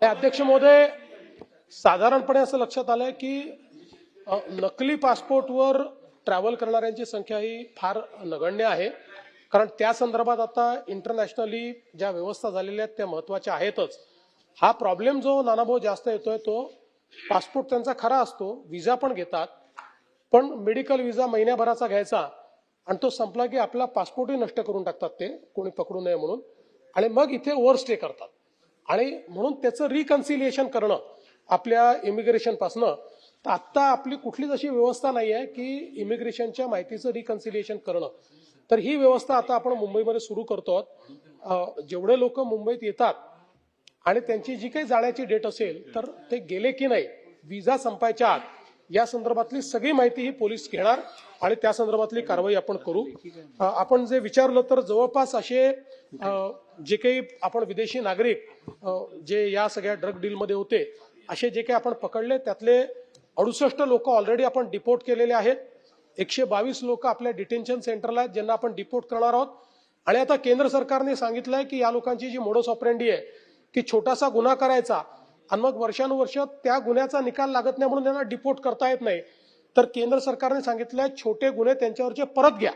अध्यक्ष महोदय, साधारणपणे असं लक्षात आलंय की नकली पासपोर्टवर ट्रॅव्हल करणाऱ्यांची संख्या ही फार नगण्य आहे. कारण त्या संदर्भात आता इंटरनॅशनली ज्या व्यवस्था झालेल्या आहेत त्या महत्त्वाच्या आहेतच. हा प्रॉब्लेम जो नानाभाऊ जास्त येतोय तो पासपोर्ट त्यांचा खरा असतो, व्हिसा पण घेतात, पण मेडिकल व्हिसा महिन्याभराचा घ्यायचा आणि तो संपला की आपला पासपोर्टही नष्ट करून टाकतात ते कोणी पकडू नये म्हणून, आणि मग इथे ओव्हरस्टे करतात. आणि म्हणून त्याचं रिकन्सिलिएशन करणं आपल्या इमिग्रेशन पासनं, तर आता आपली कुठलीच अशी व्यवस्था नाही आहे की इमिग्रेशनच्या माहितीचं रिकन्सिलिएशन करणं. तर ही व्यवस्था आता आपण मुंबईमध्ये सुरू करतो आहोत. जेवढे लोक मुंबईत येतात आणि त्यांची जी काही जाण्याची डेट असेल तर ते गेले की नाही व्हिसा संपायच्या आत या संदर्भातली सगळी माहिती ही पोलीस घेणार आणि त्या संदर्भातली कारवाई आपण करू. आपण जे विचारलं तर जवळपास असे जे काही आपण विदेशी नागरिक जे या सगळ्या ड्रग डीलमध्ये होते असे जे काही आपण पकडले त्यातले 68 लोक ऑलरेडी आपण डिपोर्ट केलेले आहेत. 122 लोक आपल्या डिटेन्शन सेंटरला आहेत ज्यांना आपण डिपोर्ट करणार आहोत. आणि आता केंद्र सरकारने सांगितलंय की या लोकांची जी मोडस ऑपरेंडी आहे की छोटासा गुन्हा करायचा आणि मग वर्षानुवर्ष त्या गुन्ह्याचा निकाल लागत नाही म्हणून त्यांना डिपोर्ट करता येत नाही, तर केंद्र सरकारने सांगितलंय छोटे गुन्हे त्यांच्यावरचे परत घ्या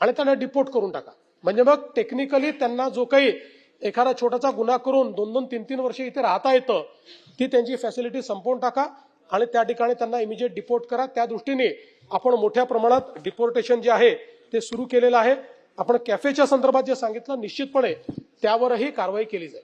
आणि त्यांना डिपोर्ट करून टाका. म्हणजे मग टेक्निकली त्यांना जो काही एखादा छोटासा गुन्हा करून 2-2, 3-3 वर्ष इथे राहता येतं ती त्यांची फॅसिलिटी संपवून टाका आणि त्या ठिकाणी त्यांना इमिजिएट डिपोर्ट करा. त्या दृष्टीने आपण मोठ्या प्रमाणात डिपोर्टेशन जे आहे ते सुरू केलेलं आहे. आपण कॅफेच्या संदर्भात जे सांगितलं निश्चितपणे त्यावरही कारवाई केली जाईल.